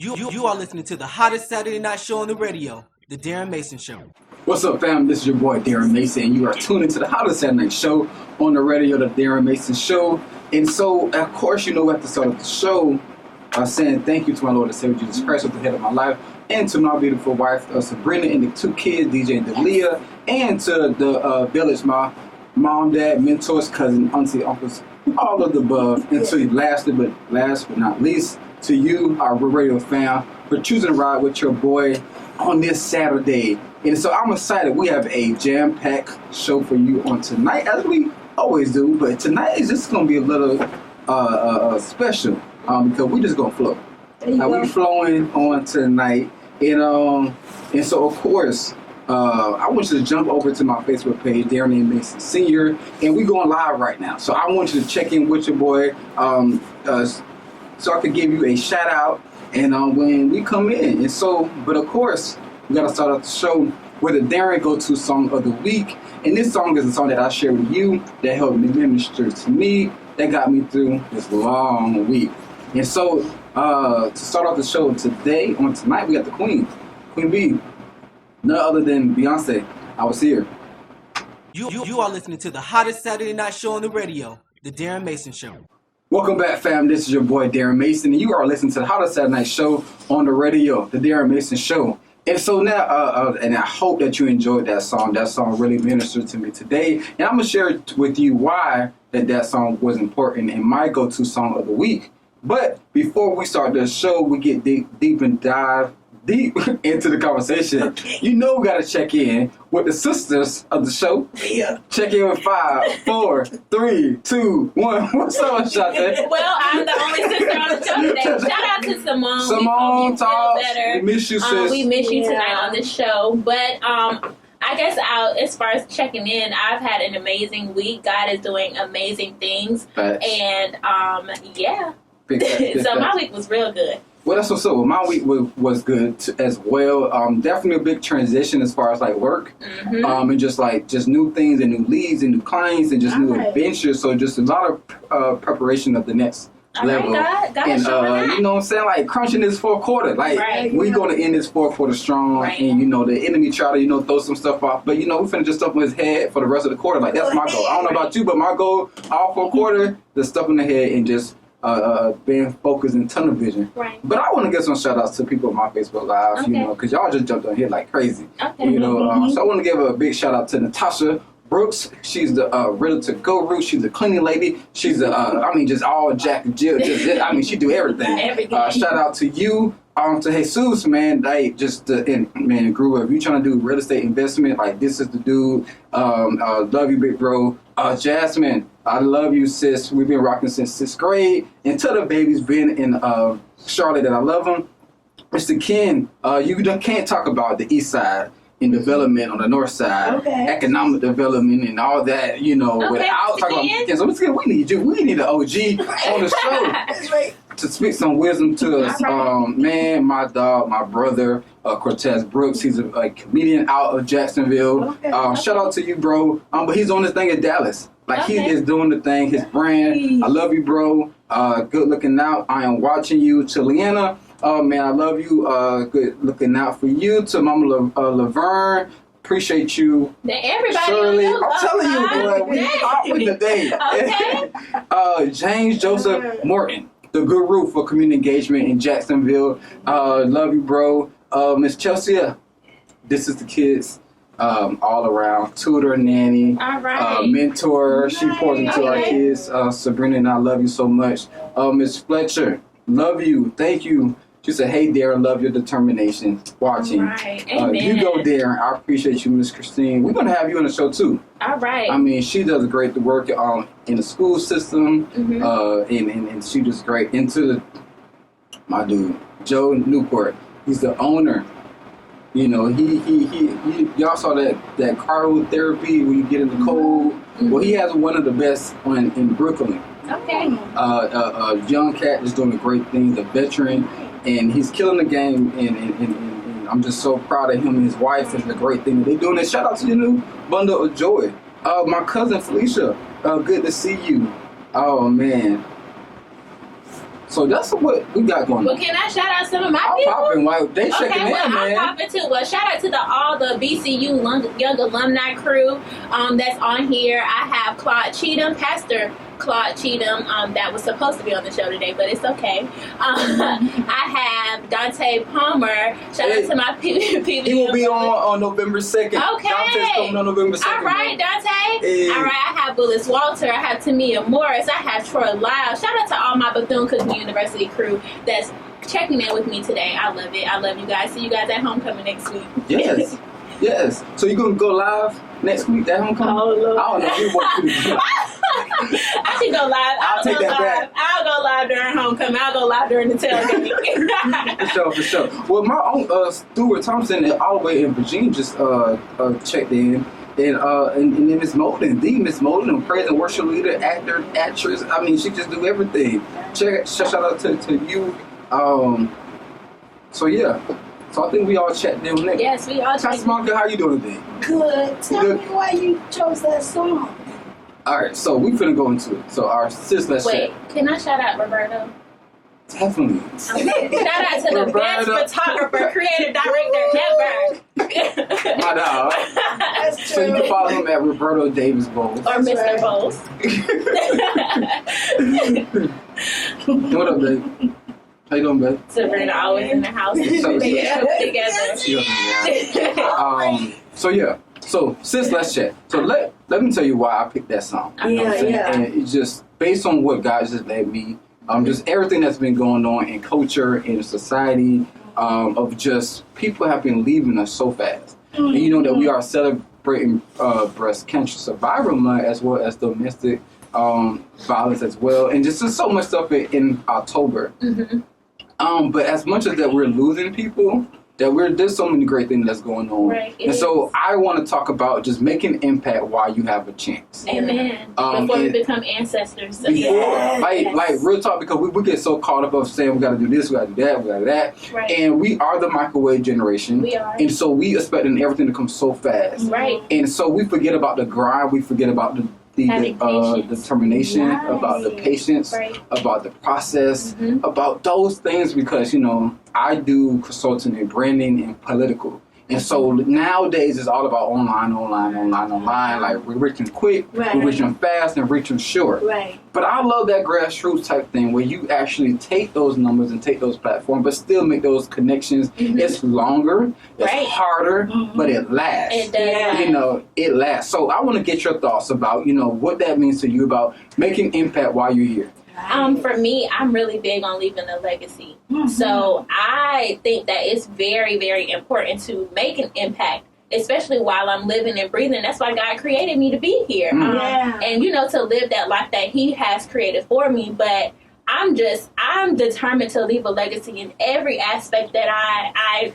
You are listening to the hottest Saturday night show on the radio, the Darren Mason Show. What's up, fam? This is your boy, Darren Mason, and you are tuned into the hottest Saturday night show on the radio, the Darren Mason Show. And so, of course, you know, we have to start off the show saying thank you to my Lord and Savior Jesus Christ, who's the head of my life, and to my beautiful wife, Sabrina, and the two kids, DJ and Delia, and to the village, my mom, dad, mentors, cousin, auntie, uncles, all of the above. And so, last but not least, to you, our radio fam, for choosing to ride with your boy on this Saturday. And so I'm excited. We have a jam-packed show for you on tonight, as we always do. But tonight is just going to be a little special because we're just going to flow. We're flowing on tonight. And so, of course, I want you to jump over to my Facebook page, Darren Mason Sr., and we're going live right now. So I want you to check in with your boy so I could give you a shout out and when we come in. And so, but of course, we got to start off the show with a Darren go-to song of the week. And this song is a song that I share with you that helped me minister to me, that got me through this long week. And so, to start off the show tonight, we got the Queen B, none other than Beyonce. I was here. You are listening to the hottest Saturday night show on the radio, the Darren Mason Show. Welcome back, fam. This is your boy, Darren Mason, and you are listening to the hottest Saturday night show on the radio, the Darren Mason Show. And so now, and I hope that you enjoyed that song. That song really ministered to me today. And I'm going to share with you why that song was important and my go-to song of the week. But before we start the show, we get dive deep into the conversation. Okay. You know we got to check in with the sisters of the show. Yeah. Check in with 5, 4, 3, 2, 1. What's up, Ashanta? Well, I'm the only sister on the show today. Shout out to Symone. Symone Talks. We miss you, sis. We miss you tonight on the show. But I guess as far as checking in, I've had an amazing week. God is doing amazing things. Facts. And yeah. So my week was real good. Well, that's what's up. My week was good as well. Definitely a big transition as far as like work, and just new things and new leads and new clients and just new adventures. So just a lot of preparation of the next level. God and you know what I'm saying? Like crunching this fourth quarter. Like we're gonna end this fourth quarter strong. Right. And you know the enemy try to throw some stuff off, but we finna just stuff in his head for the rest of the quarter. Like that's my goal. I don't know about you, but my goal all fourth quarter, the stuff in the head and just. Being focused and tunnel vision. Right. But I want to give some shout outs to people on my Facebook Live, because y'all just jumped on here like crazy. Okay. So I want to give a big shout out to Natasha Brooks. She's the realtor guru. She's a cleaning lady. She's just all Jack and Jill. She do everything. Shout out to you. To Jesus, man, man, grew up. If you trying to do real estate investment, like this is the dude. Love you, big bro. Jasmine, I love you, sis. We've been rocking since 6th grade. And to the babies been in Charlotte, and I love them. Mr. Ken, you can't talk about the east side in development on the north side, economic development and all that, without talking about Ken. So Mr. Ken, we need you. We need an OG on the show. That's right. To speak some wisdom to us. Man, my dog, my brother, Cortez Brooks, he's a comedian out of Jacksonville. Shout out to you, bro. But he's on this thing in Dallas. He is doing the thing, his brand. I love you, bro. Good looking out. I am watching you. To Leanna, man, I love you. Good looking out for you. To Mama Laverne. Appreciate you. Everybody, Shirley, I'm telling you, boy, we out with the day. Okay. James Joseph Morton, the guru for community engagement in Jacksonville. Love you, bro. Miss Chelsea, this is the kids all around. Tutor, nanny, mentor. She pours into our kids. Sabrina and I love you so much. Miss Fletcher, love you. Thank you. She said, hey, Darren, love your determination. Watching. Right. Amen. You go, Darren. I appreciate you, Miss Christine. We're going to have you on the show, too. All right. I mean, she does great work in the school system, and she does great. Into my dude, Joe Newport. He's the owner. He y'all saw that cryotherapy when you get in the cold. Well, he has one of the best in Brooklyn. Okay. Young cat is doing a great thing, the veteran, and he's killing the game. And I'm just so proud of him and his wife and the great thing that they're doing. And shout out to your new bundle of joy. My cousin Felicia, good to see you. Oh man. So that's what we got going on. Well, can I shout out some of my people? I'm popping while they checking in, man. I'm popping too. Well, shout out to all the BCU Young Alumni crew that's on here. I have Claude Cheatham, Pastor Claude Cheatham, that was supposed to be on the show today, but it's okay. I have Dante Palmer. Shout out to my people. He will be on November 2nd. Okay. Dante's coming on November 2nd. All right, Dante. All right, I have Willis Walter. I have Tamia Morris. I have Troy Lyle. Shout out to all my Bethune-Cookman University crew that's checking in with me today. I love it. I love you guys. See you guys at homecoming next week. Yes. Yes. So you're going to go live next week at homecoming? Oh, Lord. I don't know if you want to. I can go live. I'll take that back. I'll go live during homecoming. I'll go live during the tailgate. For sure. Well, my own Stuart Thompson, all the way in Virginia, just checked in. And then Miss Molden, praise and worship leader, actor, actress. I mean, she just do everything. Shout out to you. So yeah. So I think we all checked in on that. Yes, we all checked in. Pastor Monica, how you doing today? Good. Tell me why you chose that song. All right, so we finna go into it. So our sis, let's Wait, can I shout out Roberto? Definitely. Shout out to the best photographer, creative director ever. My dog. That's true. So you can follow him at Roberto Davis Bowles. Or Mr. Bowles. What up, babe? How you doing, babe? Sabrina always in the house. Together. So yeah. So sis, let's chat. So let me tell you why I picked that song. You know what I'm saying? And it's just based on what God just led me. Just everything that's been going on in culture, in society, of just people have been leaving us so fast. And you know that we are celebrating Breast Cancer Survivor Month as well as domestic violence as well. And just so much stuff in October. But as much as that we're losing people, there's so many great things that's going on. Right, and so I want to talk about just making impact while you have a chance. Amen. Before we become ancestors. So like real talk, because we get so caught up of saying we got to do this, we got to do that, we got to do that. Right. And we are the microwave generation. We are. And so we expecting everything to come so fast. Right. And so we forget about the grind, we forget about the determination, about the patience, about the process, about those things, because, you know, I do consulting and branding and political. And so nowadays it's all about online. Like we're reaching quick, we're reaching fast, and reaching short. Right. But I love that grassroots type thing where you actually take those numbers and take those platforms, but still make those connections. It's longer, it's harder, but it lasts. It does. You know, it lasts. So I want to get your thoughts about, you know, what that means to you about making impact while you're here. For me, I'm really big on leaving a legacy. So I think that it's very, very important to make an impact, especially while I'm living and breathing. That's why God created me to be here. And, you know, to live that life that He has created for me. But I'm determined to leave a legacy in every aspect that I'm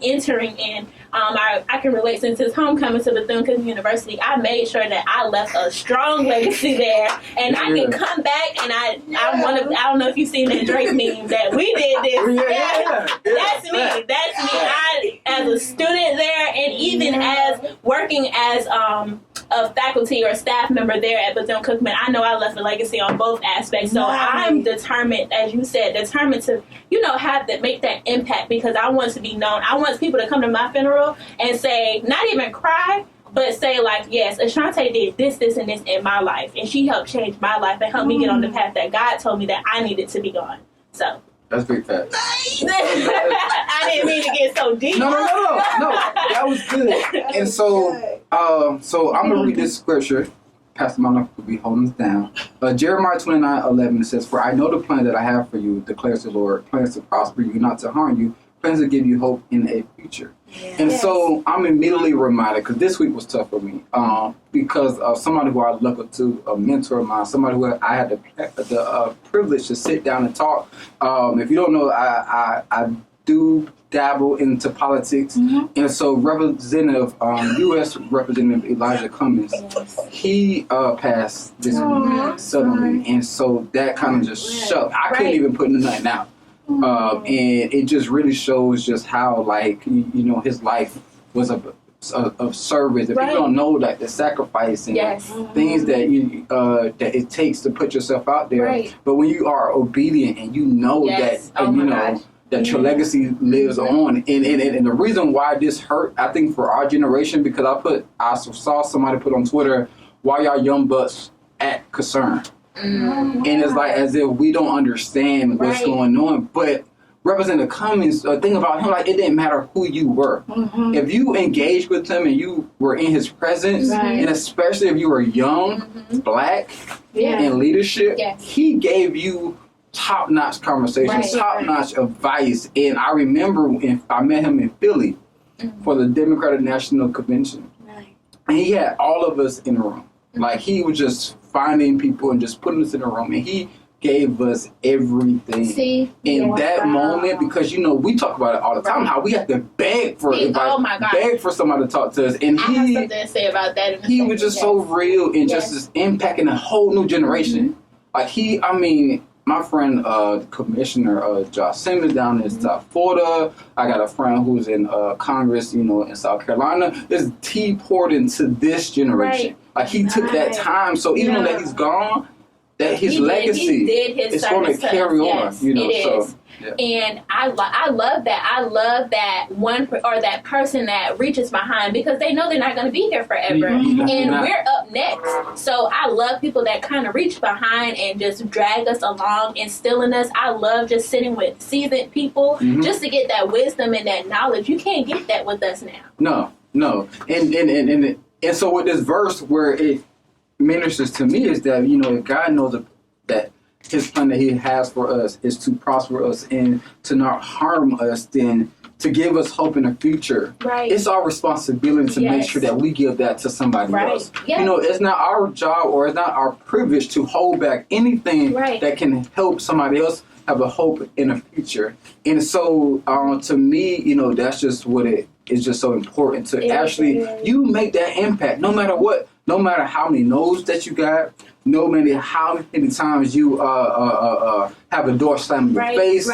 entering in. I can relate, since it's homecoming to Bethune-Cookman University. I made sure that I left a strong legacy there, and I can come back and I don't know if you've seen that Drake meme that we did this. That's me. That's me. I, as a student there, and even as working as a faculty or staff member there at Bethune-Cookman, I know I left a legacy on both aspects. So I'm determined, as you said, to, you know, make that impact, because I want to be known. I want people to come to my funeral and say, not even cry, but say, like, yes, Ashanta did this, and this in my life, and she helped change my life and help me get on the path that God told me that I needed to be on. So that's big facts. I didn't mean to get so deep. No, that was good. And so, I'm gonna read this scripture. Pastor Monica will be holding us down. Jeremiah 29:11 says, "For I know the plan that I have for you, declares the Lord, plans to prosper you, not to harm you, plans to give you hope in a future." And so I'm immediately reminded, because this week was tough for me, because of somebody who I look up to, a mentor of mine, somebody who I had the privilege to sit down and talk. If you don't know, I do dabble into politics, and so Representative, U.S. Representative Elijah Cummings, he passed this week suddenly, and so that kind of just shook. I couldn't even put nothing out. And it just really shows just how, like, you know, his life was a of service, if you don't know like the sacrifice and things that you that it takes to put yourself out there, but when you are obedient and you know that, and you know that your legacy lives on, and the reason why this hurt, I think, for our generation, because I saw somebody put on Twitter, "Why y'all young bucks act concerned?" And it's like as if we don't understand what's going on, but. Representative Cummings, thing about him, like it didn't matter who you were. If you engaged with him and you were in his presence, and especially if you were young, black, in leadership, he gave you top-notch conversations, top-notch advice. And I remember I met him in Philly for the Democratic National Convention. And he had all of us in the room. Like he was just finding people and just putting us in the room. And he gave us everything in that moment, because you know we talk about it all the time, how we have to beg for advice, beg for somebody to talk to us, and I have something to say about that. He was just so real and just impacting a whole new generation. Like my friend, Commissioner Josh Simmons down in South Florida. I got a friend who's in Congress, you know, in South Carolina. He poured into this generation. Like he took that time. So even though that he's gone, that his legacy is going to carry on, you know. So, and I love that. I love that that person that reaches behind, because they know they're not going to be here forever, and we're up next. So I love people that kind of reach behind and just drag us along, instilling us. I love just sitting with seasoned people just to get that wisdom and that knowledge. You can't get that with us now. No, and so with this verse where it ministers to me is that, you know, if God knows that his plan that he has for us is to prosper us and to not harm us, then to give us hope in the future. It's our responsibility to make sure that we give that to somebody else. You know, it's not our job or it's not our privilege to hold back anything that can help somebody else have a hope in the future. And so to me, you know, that's just what it is, just so important to you make that impact no matter what. No matter how many no's that you got, no matter how many times you have a door slam in your face,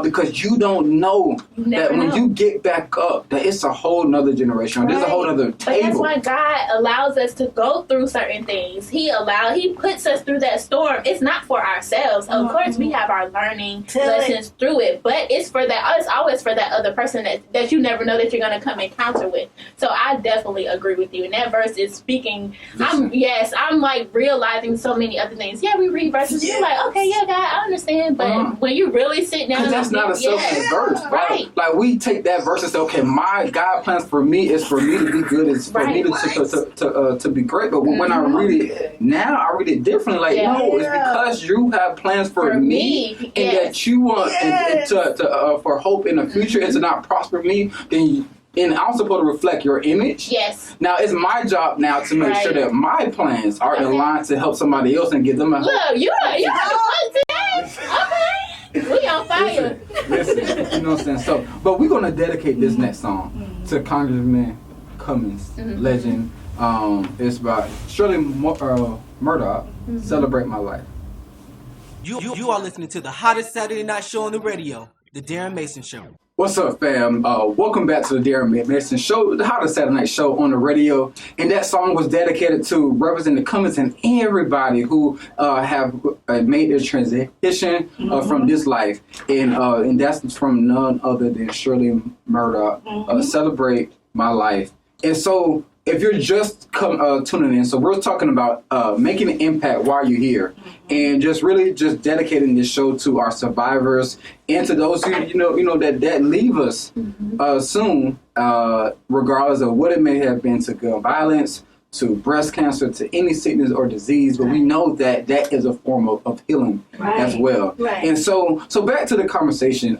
because you don't know that when you get back up, that it's a whole nother generation. There's a whole other table. But that's why God allows us to go through certain things. He puts us through that storm. It's not for ourselves. Of course, we have our learning lessons through it, but it's for that. It's always for that other person that you never know that you're going to come encounter with. So I definitely agree with you. And that verse is speaking. I'm like realizing so many other things. Yeah, we read verses. You're like, okay, God, I understand. But when you really sit down, that's not a selfish verse, right? Like we take that verse and say, okay, my God plans for me is for me to be good, is for me to be great. But when I read it now, I read it differently. Like no, it's because you have plans for me, and that you want for hope in the future and to not prosper me. Then and I'm supposed to reflect your image. Yes. Now it's my job now to make sure that my plans are in line to help somebody else and give them a hope. Look, you on today? Okay. We on fire. Listen, you know what I'm saying? So, but we're gonna dedicate this next song to Congressman Cummings, legend. It's about Shirley Murdoch. Celebrate My Life. You are listening to the hottest Saturday night show on the radio, The Darren Mason Show. What's up, fam? Welcome back to the Darren Mason Show, the hottest Saturday night show on the radio. And that song was dedicated to Representative Cummings and everybody who have made their transition from this life. And that's from none other than Shirley Murdoch. Celebrate My Life. And so if you're just tuning in, so we're talking about making an impact while you're here, and just really just dedicating this show to our survivors and to those who you know that leave us soon, regardless of what it may have been, to gun violence, to breast cancer, to any sickness or disease. But we know that is a form of healing as well. And so back to the conversation.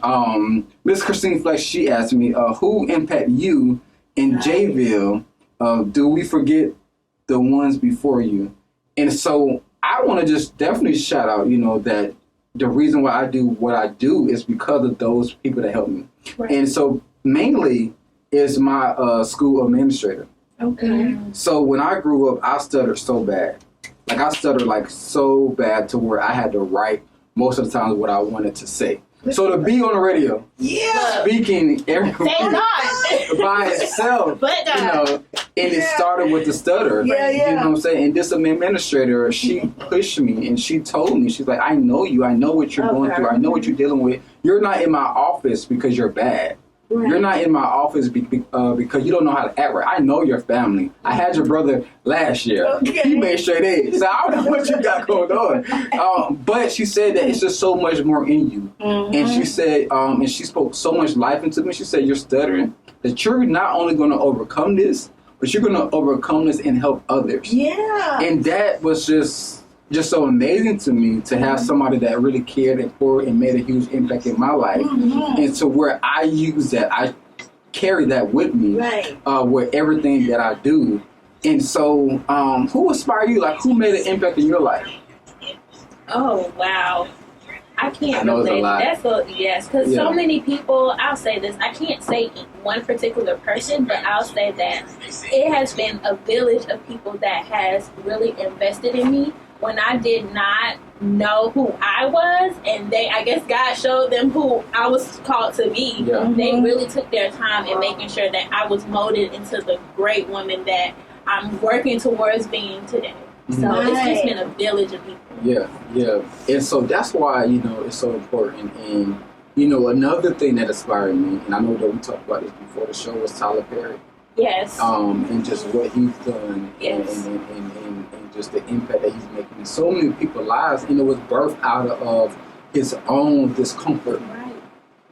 Miss Christine Flex, she asked me, who impact you in Jayville? Do we forget the ones before you? And so I want to just definitely shout out, that the reason why I do what I do is because of those people that helped me. And so mainly is my school administrator. Okay. So when I grew up, I stuttered so bad. Like I stuttered so bad to where I had to write most of the time what I wanted to say. So to be on the radio, speaking Thank God. by itself, But God. you know, and it started with the stutter. You know what I'm saying? And this administrator, she pushed me and she told me, she's like, I know you. I know what you're going through. I know what you're dealing with. You're not in my office because you're bad. Right. You're not in my office because you don't know how to act right. I know your family. I had your brother last year. Okay. He made straight A's. So I don't know what you got going on. But she said that it's just so much more in you. Mm-hmm. And she said, and she spoke so much life into me. She said, you're stuttering. That you're not only going to overcome this, but you're going to overcome this and help others. Yeah. And that was just so amazing to me to have somebody that really cared and poured and made a huge impact in my life. Mm-hmm. And to where I use that, I carry that with me with everything that I do. And so who inspired you? Like, who made an impact in your life? Oh, wow. I can't relate. Yes, because so many people, I'll say this, I can't say one particular person, but I'll say that it has been a village of people that has really invested in me when I did not know who I was, and I guess God showed them who I was called to be. Yeah. They really took their time in making sure that I was molded into the great woman that I'm working towards being today. Mm-hmm. So it's just been a village of people. Yeah. And so that's why, you know, it's so important. And, you know, another thing that inspired me, and I know that we talked about this before the show, was Tyler Perry. Yes. And just what he's done, and just the impact that he's making in so many people's lives, and it was birthed out of his own discomfort. Right.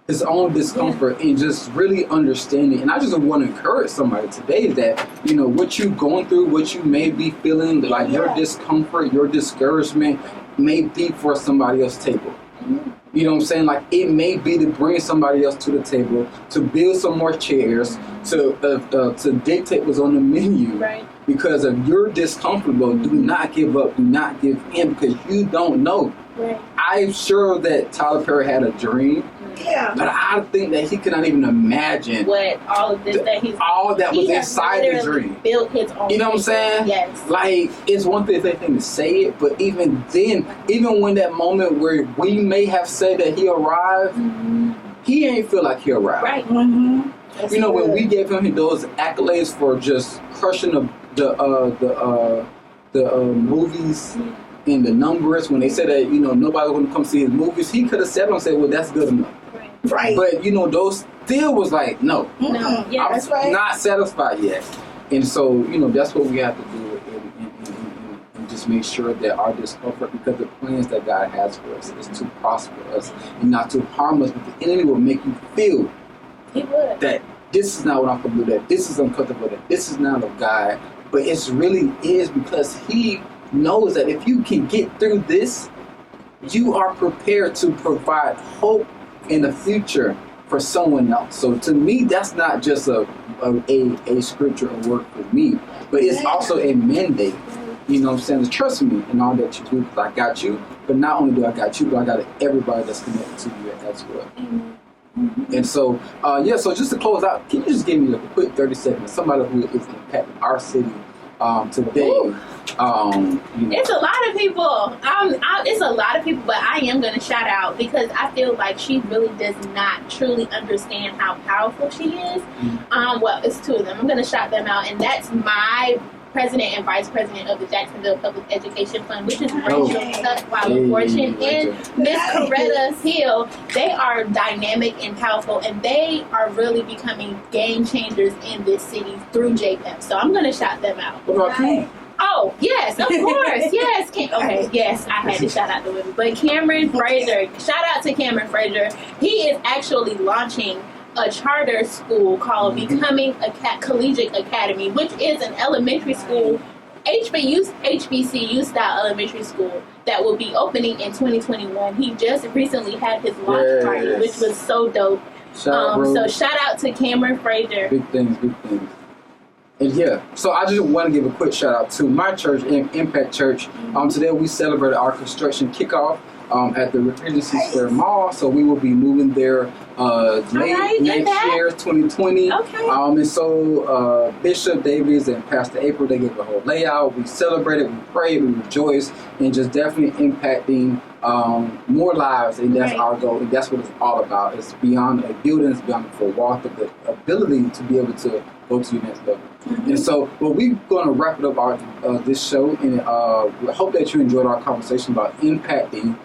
His own discomfort, and just really understanding. And I just want to encourage somebody today that, you know, what you're going through, what you may be feeling, like your discomfort, your discouragement may be for somebody else's table. Mm-hmm. You know what I'm saying? Like, it may be to bring somebody else to the table, to build some more chairs, to dictate what's on the menu. Right. Because if you're discomfortable, do not give up, do not give in, because you don't know. Right. I'm sure that Tyler Perry had a dream. Yeah. But I think that he could not even imagine what all of this that was inside the dream. Built his own. You know what I'm saying? Yes. Like, it's one thing to say it, but even then, even when that moment where we may have said that he arrived, he ain't feel like he arrived. Right. Mm-hmm. You know, when we gave him those accolades for just crushing the movies. And the numbers, when they said that, you know, nobody was going to come see his movies, he could have said and said, well, that's good enough. Right. But, you know, those still was like, no. Yeah, I'm not satisfied yet. And so, you know, that's what we have to do and just make sure that our discomfort, because the plans that God has for us is to prosper us and not to harm us. But the enemy will make you feel that this is not what I'm going to do, that this is uncomfortable, that this is not of God. But it really is, because he knows that if you can get through this, you are prepared to provide hope in the future for someone else. So to me, that's not just a scripture or word for me, but it's also a mandate. You know what I'm saying? To trust me in all that you do, because I got you. But not only do I got you, but I got everybody that's connected to you as well. Mm-hmm. And so, so just to close out, can you just give me like a quick 30 seconds, somebody who is impacting our city today? It's a lot of people. It's a lot of people, but I am going to shout out because I feel like she really does not truly understand how powerful she is. Well, it's two of them. I'm going to shout them out, and that's my president and vice president of the Jacksonville Public Education Fund, which is Rachel Tutwiler Fortune and Miss Coretta Hill. They are dynamic and powerful, and they are really becoming game changers in this city through JPEP. So I'm going to shout them out. Oh, yes, of course. Yes. Yes, I had to shout out the women. But Cameron Frazier, shout out to Cameron Frazier. He is actually launching a charter school called Becoming a Collegiate Academy, which is an elementary school, HBCU style elementary school that will be opening in 2021. He just recently had his launch party, which was so dope. So shout out to Cameron Frazier. Big things. And so I just want to give a quick shout out to my church, Impact Church. Today we celebrated our construction kickoff. at the Regency Square Mall. So we will be moving there late next year, 2020. Okay. And so Bishop Davies and Pastor April, they gave a whole layout. We celebrated, we prayed, we rejoiced, and just definitely impacting more lives. And that's our goal. And that's what it's all about. It's beyond a building, it's beyond a full walk, but the ability to be able to go to your next level. Mm-hmm. And so, we're going to wrap it up this show, and we hope that you enjoyed our conversation about impacting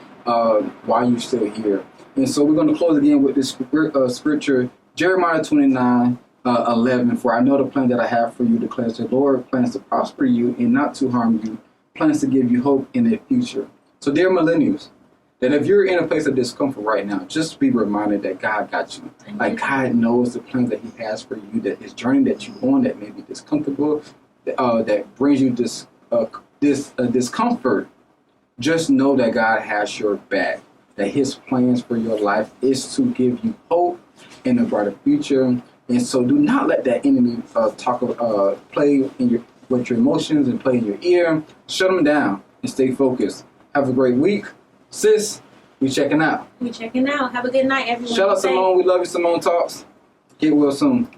while you're still here. And so we're going to close again with this scripture, Jeremiah 29:11. For I know the plan that I have for you, declares the Lord, plans to prosper you and not to harm you, plans to give you hope in the future. So, dear millennials, that if you're in a place of discomfort right now, just be reminded that God got you. Like, God knows the plans that He has for you, that His journey that you're on that may be discomfortable, that brings you discomfort. Just know that God has your back, that His plans for your life is to give you hope and a brighter future. And so do not let that enemy play with your emotions and play in your ear. Shut them down and stay focused. Have a great week. Sis, we checking out. Have a good night, everyone. Shout out Symone. We love you, Symone Talks. Get well soon.